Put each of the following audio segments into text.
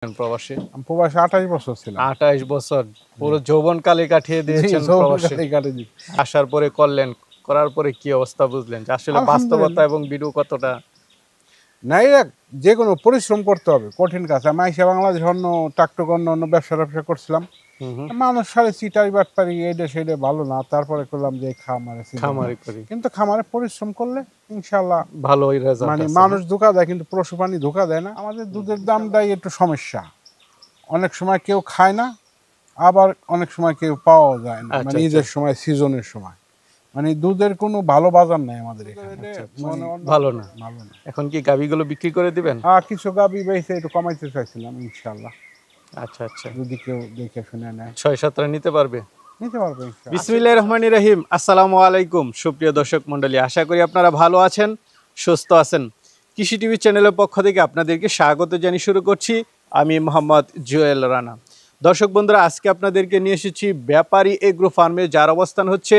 প্রবাসী প্রবাসী 28 বছর ছিলাম। 28 বছর পুরো যৌবনকালে কাটিয়ে দিয়েছেন প্রবাসী। আসার পরে করার পরে কি অবস্থা বুঝলেন যে আসলে বাস্তবতা এবং ভিডিও কতটা? নাই, যে কোনো পরিশ্রম করতে হবে, কঠিন কাজ। আমি আইসা বাংলাদেশ অন্য টাকটুক অন্য ব্যবসা করছিলাম। মানুষ সাড়ে চিটারি বাটপারি এইটা সেইটা ভালো না, তারপরে করলাম যে খামারি করি, কিন্তু খামারে পরিশ্রম করলে ইনশাল্লাহ ভালোই রেজাল্ট। মানে মানুষ ধোকা দেয় কিন্তু পশু প্রাণী ধোকা দেয় না। আমাদের দুধের দামটাই একটু সমস্যা, অনেক সময় কেউ খায় না, আবার অনেক সময় কেউ পাওয়া যায় না। মানে ঈদের সময়, সিজনের সময়, মানে দুধের কোনো ভালো বাজার নাই আমাদের এখানে। ভালো না। এখন কি গাবিগুলো বিক্রি করে দিবেন? কিছু গাবি বেচে একটু কমাইতে চাইছিলাম ইনশাআল্লাহ। আচ্ছা আচ্ছা, যদি কেউ দেখে শুনে নেয় 6-7টা নিতে পারবে। ইনশাআল্লাহ। বিসমিল্লাহির রহমানির রহিম। আসসালামু আলাইকুম সুপ্রিয় দর্শক মণ্ডলী, আশা করি আপনারা ভালো আছেন, সুস্থ আছেন। কৃষি টিভি চ্যানেলের পক্ষ থেকে আপনাদেরকে স্বাগত জানিয়ে শুরু করছি আমি মোহাম্মদ জুয়েল রানা। দর্শক বন্ধুরা, আজকে আপনাদেরকে নিয়ে এসেছি ব্যাপারী এগ্রো ফার্মে, যার অবস্থান হচ্ছে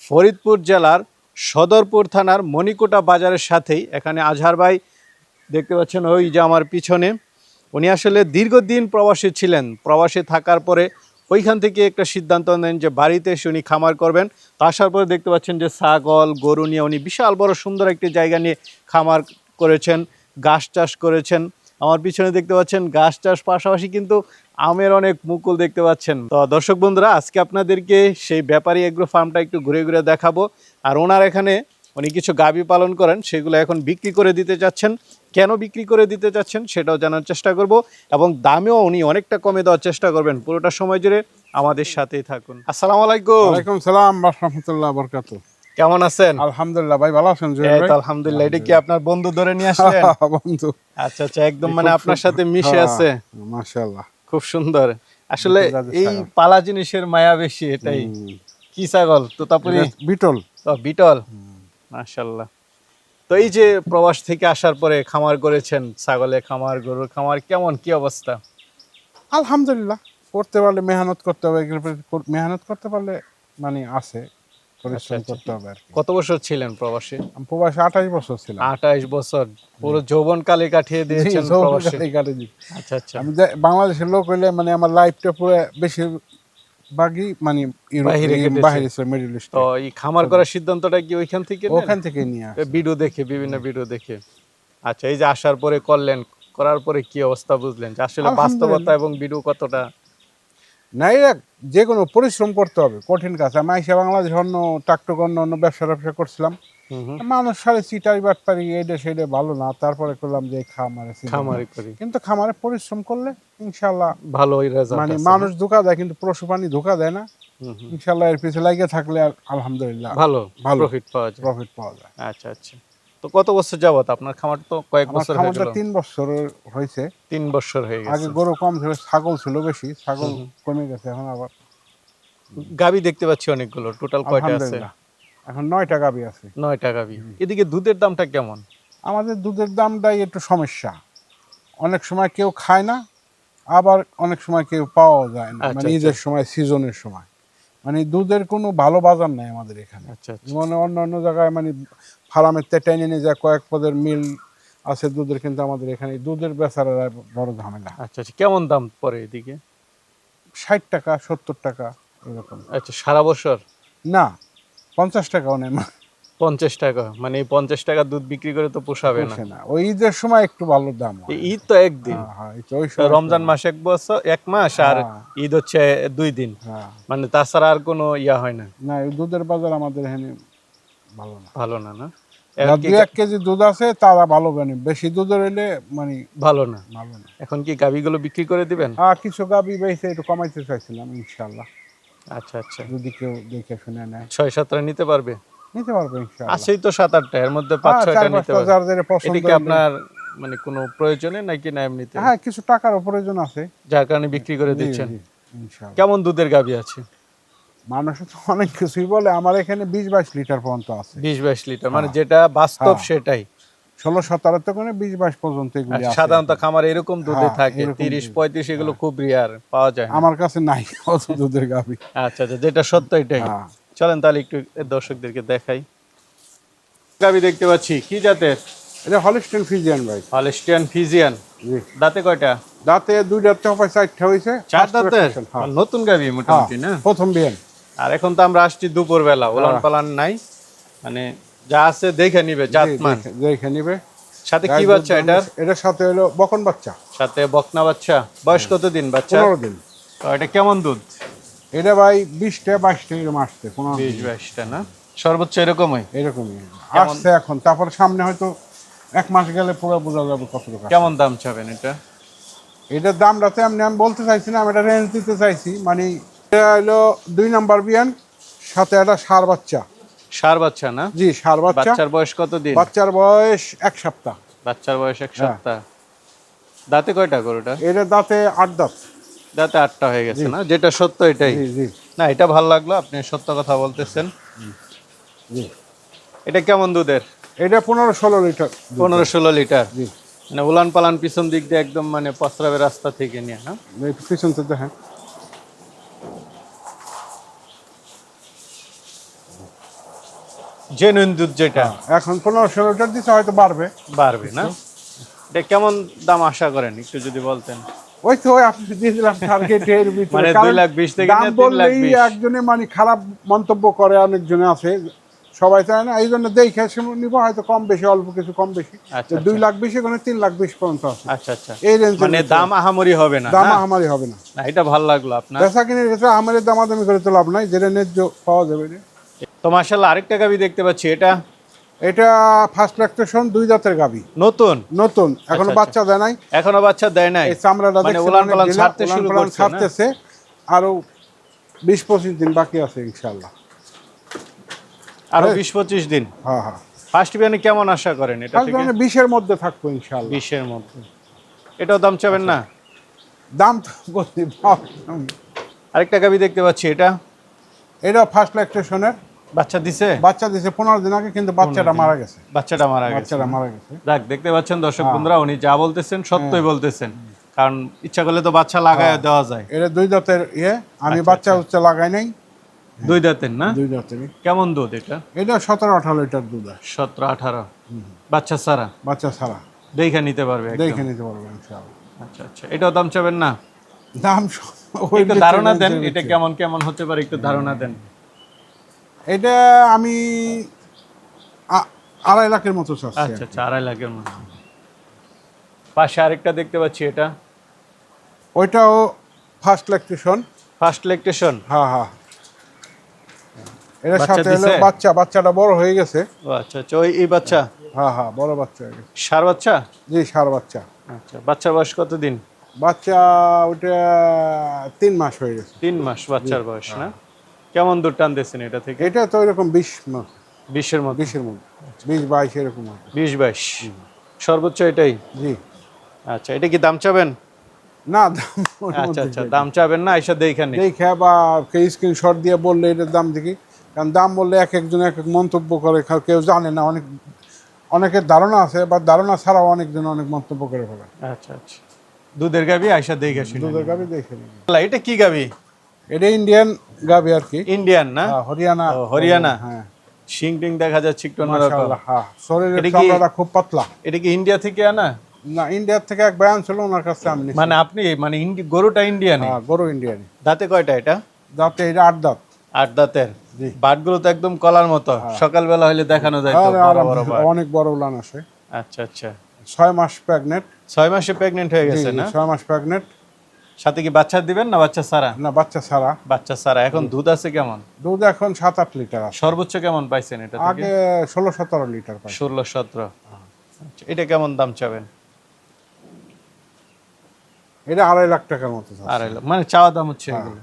ফরিদপুর জেলার সদরপুর থানার মণিকোটা বাজারের সাথেই। এখানে আজহার ভাই দেখতে পাচ্ছেন, ওই যে আমার পিছনে, উনি আসলে দীর্ঘদিন প্রবাসী ছিলেন। প্রবাসী থাকার পরে ওইখান থেকে একটা সিদ্ধান্ত নেন যে বাড়িতে এসে উনি খামার করবেন। তো আসার পরে দেখতে পাচ্ছেন যে ছাগল গরু নিয়ে উনি বিশাল বড় সুন্দর একটি জায়গা নিয়ে খামার করেছেন, ঘাস চাষ করেছেন। আমার পিছনে দেখতে পাচ্ছেন ঘাস চাষ, পাশাপাশি কিন্তু আমের অনেক মুকুল দেখতে পাচ্ছেন। তো দর্শক বন্ধুরা, আজকে আপনাদেরকে সেই ব্যাপারী এগ্রো ফার্মটা একটু ঘুরে ঘুরে দেখাবো। আর ওনার এখানে উনি কিছু গাভী পালন করেন, সেগুলো এখন বিক্রি করে দিতে চাচ্ছেন। কেন বিক্রি করে দিতে চাচ্ছেন সেটাও জানার চেষ্টা করব, এবং দামেও উনি অনেকটা কমে দেওয়ার চেষ্টা করবেন। পুরোটা সময় জুড়ে আমাদের সাথেই থাকুন। আসসালামু আলাইকুম। ওয়ালাইকুম সালাম ওয়া রাহমাতুল্লাহি ওয়া বারাকাতুহু। কেমন আছেন? আলহামদুলিল্লাহ ভাই, ভালো আছেন? এই তো আলহামদুলিল্লাহ। এটা কি আপনার বন্ধু ধরে নিয়ে আসলেন? বন্ধু। আচ্ছা আচ্ছা, একদম মানে আপনার সাথে মিশে আছে। মাশাআল্লাহ, খুব সুন্দর। আসলে এই পালা জিনিসের মায়া বেশি, এটাই। কি ছাগল? তোতাপুরি? বিটল। তো বিটল, মাশাআল্লাহ। তো এই যে প্রবাস থেকে আসার পরে খামার করেছেন, ছাগলের খামার, গরুর খামার, কেমন কি অবস্থা? আলহামদুলিল্লাহ, করতে পারলে মেহনত করতে হবে, মেহনত করতে পারলে মানে আছে, পরিশ্রম করতে হবে আর কি। কত বছর ছিলেন প্রবাসী? আমি প্রবাসী 28 বছর ছিলাম। 28 বছর পুরো যৌবনকালে কাটিয়ে দিয়েছেন প্রবাসী। আচ্ছা আচ্ছা। আমি বাংলাদেশের লোক হইলে মানে আমার লাইফটা পুরো বেশিরভাগই মানে বাইরে ছিল, মিডল ইস্ট। তো এই খামার করার সিদ্ধান্তটা কি ওইখান থেকে? ওখান থেকে নিয়ে আসি, ভিডিও দেখে, বিভিন্ন ভিডিও দেখে। আচ্ছা, এই যে আসার পরে করলেন, করার পরে কি অবস্থা বুঝলেন যে আসলে বাস্তবতা এবং ভিডিও কতটা? নাই, যে কোনো পরিশ্রম করতে হবে, কঠিন কাজ। আমি আইসা বাংলাদেশ অন্য টাকটুক অন্য ব্যবসা করছিলাম। মানুষ সাড়ে চিটারি বাটপারি এইটা সেইটা ভালো না, তারপরে করলাম যে খামারি করি। কিন্তু খামারে পরিশ্রম করলে ইনশাল্লাহ ভালোই রেজাল্ট। মানে মানুষ ধোকা দেয় কিন্তু পশু প্রাণী ধোকা দেয় না। ইনশাল্লাহ এর পিছনে লাগিয়ে থাকলে আলহামদুলিল্লাহ ভালো প্রফিট পাওয়া যায়। আচ্ছা আচ্ছা। তো কত বছর যাবত আপনার খামার? তো কয়েক বছর হয়ে গেল। 3 বছর হয়েছে। 3 বছর হয়ে গেছে। আগে গরু কম ছিল, ছাগল ছিল বেশি, ছাগল কমে গেছে, এখন আবার গাবি দেখতে পাচ্ছি অনেকগুলো। টোটাল কয়টা আছে? এখন 9টা গাবি আছে। 9টা গাবি। এদিকে দুধের দামটা কেমন? আমাদের দুধের দামটাই একটু সমস্যা, অনেক সময় কেউ খায় না, আবার অনেক সময় কেউ পাওয়া যায় না। মানে ঈদের সময়, সিজনের সময়, মানে দুধের কোনো ভালো বাজার নাই আমাদের এখানে। মানে অন্য জায়গায় মানে ফার্মের টেনে নিয়ে যায়, কয়েক পদের মিল আছে দুধের, কিন্তু আমাদের এখানে দুধের বেচারা বড় ঝামেলা। আচ্ছা আচ্ছা, কেমন দাম পড়ে এদিকে? 60 টাকা 70 টাকা এরকম। আচ্ছা, সারা বছর? না, 50 টাকাও নেই। 50 টাকা? মানে এই 50 টাকা দুধ বিক্রি করে তো পোষাবে না। ওই ঈদের সময় একটু ভালো দাম। ঈদ তো একদিন, রমজান মাস 1 মাস, আর ঈদ হচ্ছে 2 দিন, মানে তাছাড়া আর কোনো ইয়া হয় না। না, দুধের বাজার আমাদের এখানে ভালো না। না, 1 কেজি দুধ আছে তারা ভালো, মানে বেশি দুধের হইলে মানে ভালো না। এখন কি গাবিগুলো বিক্রি করে দিবেন? কিছু গাবি বেচে একটু কমাইতে চাইছিলাম ইনশাআল্লাহ। আচ্ছা আচ্ছা, যদি কেউ দেখে শুনে নেয় 6-7টা নিতে পারবে ইনশাআল্লাহ। আছেই তো 7-8টা, এর মধ্যে 5-6টা নিতে পারবে। এটা কি আপনার মানে কোনো প্রয়োজনে নাকি না এমনিতে? হ্যাঁ, কিছু টাকার প্রয়োজন আছে, যার কারণে বিক্রি করে দিচ্ছেন। কেমন দুধের গাবি আছে? মানুষ তো অনেক কিছুই বলে, আমার এখানে 20-22 লিটার পর্যন্ত আছে। 20-22 লিটার, মানে যেটা বাস্তব সেটাই। 16-17 থেকে 20-22 পর্যন্ত এগুলি আছে। সাধারণত খামারে এরকম দুধে থাকে 30-35, এগুলো খুব রিয়ার, পাওয়া যায়। আমার কাছে নাই অত দুধের গাবি। আচ্ছা আচ্ছা, যেটা সত্য এটাই। চলেন তাহলে একটু দর্শকদেরকে দেখাই। গাবি দেখতে পাচ্ছি, কি জাতের? এটা হলস্টিয়ান ফ্রিজিয়ান ভাই। Holstein Friesian. দাঁতে কয়টা? দাঁতে দুইটার থেকে চারটা হয়েছে। চার দাঁতের নতুন গাভী মোটামুটি না? প্রথম বিয়ান। আর এখন তো আমরা আসছি দুপুর বেলা, উলান পালান নাই, মানে যা আছে দেখে নিবে, জাতমান দেখে নিবে। সাথে কি বাচ্চা এটার? এটার সাথে হলো বকন বাচ্চা, সাথে বকনা বাচ্চা। বয়স কত দিন বাচ্চা? 15 দিন। তো এটা কেমন দুধ? এটা ভাই 20টা 22টা এরকম আসছে। 20-22টা না? সর্বোচ্চ এরকমই আসছে এখন। তারপর সামনে হয়তো 1 মাস গেলে পুরো বোঝা যাবে কতটুকু। কেমন দাম চাবেন এটা? এটার দামটাতে আমি বলতে চাইছি না, আমি এটা রেঞ্জ দিতে চাইছি। মানে এটা হলো 2 নাম্বার বিয়ান, সাথে একটা ষাঁড় বাচ্চা। ষাঁড় বাচ্চা না? জি, ষাঁড় বাচ্চা। বাচ্চার বয়স কত দিন? বাচ্চার বয়স 1 সপ্তাহ। বাচ্চার বয়স 1 সপ্তাহ। দাঁতে কয়টা গরুটা? এটা দাঁতে 8 দাঁত। দাঁতে 8টা হয়ে গেছে না? যেটা সত্য এটাই। জি জি। না, এটা ভালো লাগলো, আপনি সত্য কথা বলতেছেন। জি। এটা কেমন দুধের? এটা 15-16 লিটার। 15-16 লিটার। জি। মানে উলান পালান পিছন দিক দিয়ে একদম মানে প্রস্রাবের রাস্তা থেকে নিয়ে না? পিছন থেকে দেখেন। জেনুইন দুধ যেটা। এখন 15-16 লিটার দিতে হয়তো বাড়বে না? এটা কেমন দাম আশা করেন একটু যদি বলতেন? ওই তো আপনি দিয়ে দিলাম টার্গেট এর ভিতরে। মানে 2,20,000 থেকে দাম নিয়ে 3,20,000 3,20,000। একজনে মানে খারাপ মন্তব্য করে, অনেকজনে আছে, সবাই চায় না, এই জন্য দেখে নিব, হয়তো কম বেশি, অল্প কিছু কম বেশি। 2,20,000 কোনো 3,20,000 পর্যন্ত আছে। আচ্ছা আচ্ছা। এই রেঞ্জ মানে দাম আহামরি হবে না? দাম আহামরি হবে না। না, এটা ভালো লাগলো আপনার। বেচা কিনের ক্ষেত্রে আমাদের দামাদামি করে তো লাভ নাই, যেটা ন্যায্য পাওয়া যাবে। তো মাশাআল্লাহ, আরেকটা গাভী দেখতে পাচ্ছি। এটা ফার্স্ট ল্যাকটেশন, 2 দাঁতের গাভী। নতুন এখনো বাচ্চা দেয় নাই। এখনো বাচ্চা দেয় নাই। এই চামড়াটা মানে উলান পালান ছাড়তে শুরু করছে, ছাড়তেছে। আরো 20-25 দিন বাকি আছে ইনশাআল্লাহ। আরো 20-25 দিন। হ্যাঁ হ্যাঁ। ফার্স্ট বিয়ানে কেমন আশা করেন এটা থেকে? 20 এর মধ্যে থাকবো ইনশাআল্লাহ। 20 এর মধ্যে। এটাও দাম চাবেন না? দাম তো বলতে আরেকটা গাভী দেখতে পাচ্ছি। এটা ফার্স্ট ল্যাকটেশনের। বাচ্চা দিছে? বাচ্চা দিছে 15 দিন আগে, কিন্তু বাচ্চাটা মারা গেছে। বাচ্চাটা মারা গেছে। দেখ, দেখতে পাচ্ছেন দর্শক বন্ধুরা, উনি যা বলতেছেন সত্যই বলতেছেন, কারণ ইচ্ছা করলে তো বাচ্চা লাগায় দেওয়া যায়। এটা 2 দাঁতের আমি বাচ্চা হচ্ছে লাগাই নাই। 2 দাঁতের না? 2 দাঁতের। কেমন দুধ এটা? এটা 17-18 লিটার দুধ হয়। 17-18। বাচ্চা ছাড়া? বাচ্চা ছাড়া। দেখে নিতে পারবে? দেখে নিতে পারবে ইনশাআল্লাহ। আচ্ছা আচ্ছা। এটাও দাম চাবেন না? দাম একটু ধারণা দেন, এটা কেমন হতে পারে, একটু ধারণা দেন। এটা আমি 2.5 লাখের মতো চাচ্ছি। আচ্ছা আচ্ছা, 2.5 লাখের মতো। পাশে আরেকটা দেখতে পাচ্ছি। ওইটাও ফার্স্ট ল্যাকটেশন। First lactation? হ্যাঁ হ্যাঁ। এর সাথে হলো বাচ্চাটা বড় হয়ে গেছে। ও আচ্ছা আচ্ছা, এই বাচ্চা? হ্যাঁ হ্যাঁ, বড় বাচ্চা হয়ে গেছে। ষাঁড় বাচ্চা? জি, ষাঁড় বাচ্চা। আচ্ছা, বাচ্চার বয়স কত দিন? বাচ্চা ওটা 3 মাস হয়ে গেছে। 3 মাস বাচ্চার বয়স না? কেমন দুধ টানতেছেন এটা থেকে? এটা তো এরকম 20 মাস। 20-এর মধ্যে? 20-22 এরকম। 20-22 সর্বোচ্চ এটাই? জি। আচ্ছা, এটা কি দাম চাবেন? না, দাম আচ্ছা আচ্ছা, দাম চাবেন না, এসে দেখে বা স্ক্রিনশট দিয়ে বললে এটার দাম দেখি। কারণ দাম বললে এক একজন এক এক মন্তব্য করে, কেউ জানে না। অনেকের ধারণা আছে, বা ধারণা ছাড়াও অনেকজন অনেক মন্তব্য করে ফেলে। আচ্ছা আচ্ছা। দুধের গাভী আইসা দেখে শুনে? দুধের গাভী দেখে। এটা কি গাভী? এটা ইন্ডিয়ান গাভী আর কি। ইন্ডিয়ান না? হরিয়ানা। হরিয়ানা। হ্যাঁ। শিং টিং দেখা যাচ্ছে একটু অন্যরকম। হ্যাঁ, শরীরের চামড়াটা খুব পাতলা। এটা কি ইন্ডিয়া থেকে আনা? না, ইন্ডিয়া থেকে এক ভাই ছিল, ওনার কাছে আমি নিছি। মানে আপনি গরুটা ইন্ডিয়ান? হ্যাঁ, গরু ইন্ডিয়ান। দাঁতে কয়টা এটা? দাঁতে এটা 8 দাঁত। 8 দাঁতের। বাটগুলো তো একদম কলার মতো, সকালবেলা হলে দেখানো যায় তো, বড় বড় বাট। অনেক বড় উলান আছে। আচ্ছা আচ্ছা। 6 মাস প্রেগন্যান্ট। 6 মাসে প্রেগন্যান্ট হয়ে গেছে না? 6 মাস প্রেগন্যান্ট। সাথে কি বাচ্চা দিবেন না বাচ্চা ছাড়া? না, বাচ্চা ছাড়া। বাচ্চা ছাড়া। এখন দুধ আছে কেমন? দুধ এখন 7-8 লিটার আছে। সর্বোচ্চ কেমন পাইছেন এটা থেকে? আগে 16-17 লিটার পাই। 16-17। আচ্ছা, এটা কেমন দাম চাবেন? এটা 2.5 লাখ টাকার মতো। 2.5 লাখ মানে চাওয়া দাম হচ্ছে এগুলো?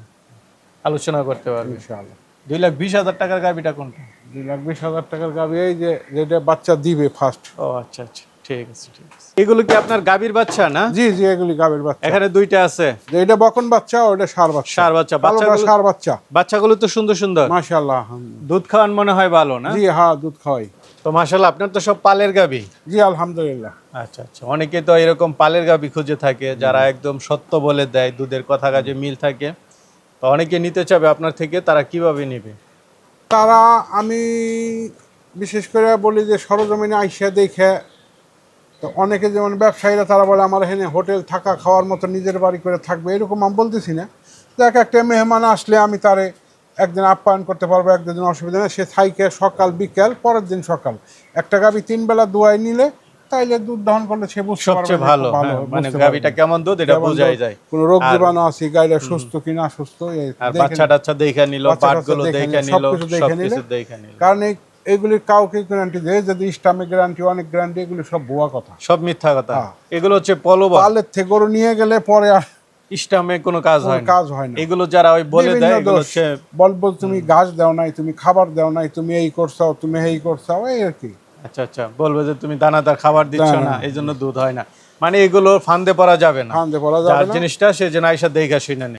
আলোচনা করতে পারবে ইনশাআল্লাহ। 2,20,000 টাকার গাভিটা কোনটা? 2,20,000 টাকার গাভি, এই যে যেটা বাচ্চা দিবে ফার্স্ট। ও আচ্ছা আচ্ছা, ঠিক আছে ঠিক আছে। এগুলো কি আপনার গাভীর বাচ্চা না? জি জি, এগুলি গাভীর বাচ্চা। এখানে 2টা আছে। এটা বকন বাচ্চা, ওটা ষাঁড় বাচ্চা। ষাঁড় বাচ্চা। ষাঁড় বাচ্চা। বাচ্চাগুলো তো সুন্দর সুন্দর মাশাআল্লাহ। দুধ খাওয়ান মনে হয় ভালো না? জি হ্যাঁ, দুধ খাওয়াই। তো মাশাআল্লাহ, আপনার তো সব পালের গাভী? জি আলহামদুলিল্লাহ। আচ্ছা আচ্ছা। অনেকে তো এরকম পালের গাভী খুঁজে থাকে, যারা একদম সত্য বলে দেয়, দুধের কথা কাজে মিল থাকে। তো অনেকে নিতে চাবে আপনার থেকে, তারা কিভাবে নেবে? তারা, আমি বিশেষ করে বলি যে সরজমিনে আইসা দেখে তো অনেকে যেমন ব্যবসায়ীরা তারা বলে আমার এখানে হোটেল থাকা খাওয়ার মতো নিজের বাড়ি করে থাকবে, এরকম আমি বলতেছি না। দেখ একটা মেহমান আসলে আমি তারে একদিন আপ্যায়ন করতে পারবো, একদিন অসুবিধা নেই, সে থাইকে সকাল বিকেল পরের দিন সকাল একটা গাভী 3 বেলা দোয়াই নিলে তাইলে দুধ দহন করলে সে বুঝতে পারবে সবচেয়ে যে ভালো, খুব হ্যাঁ, মানে বুঝতে গাভীটা পারবে। কেমন দুধ এটা কেমন বোঝাই দুধ, যায়। কোনো রোগ আর জীবাণু আছে গাইটা সুস্থ কিনা সুস্থ এই বাচ্চা টাচ্চা দেখে নিল, বাচ্চা টাচ্চা পাটগুলো দেখে দেখে নিল, নিল, সবকিছু দেখে নিলে। সবকিছু দেখে নিল। কারণ এগুলির কাউকে গ্যারান্টি দেয়, যদি ইসলামিক গ্যারান্টি অনেক গ্যারান্টি, এগুলি সব ভুয়া কথা। সব মিথ্যা কথা। হ্যাঁ। এগুলো হচ্ছে প্রলোভন। পালের থেকে গরু নিয়ে গেলে পরে আর ইসলামে কোনো কাজ কোনো হয় না। কাজ হয় না। এগুলো যারা ওই বলে বিভিন্ন দেয় এগুলো দোষ। হচ্ছে বলবো তুমি ঘাস দাও নাই, তুমি খাবার দাও নাই, তুমি এই করছাও, তুমি এই করছাও, এই আর কি। আচ্ছা আচ্ছা, বলবে যে তুমি দানাদার খাবার দিচ্ছ না, না, না। এই জন্য দুধ হয় না। মানে এগুলো ফান্দে পড়া যাবে না। ফান্দে পড়া যার যাবে না। জিনিসটা সে যেন আইসা দেখে শুনে নেয়।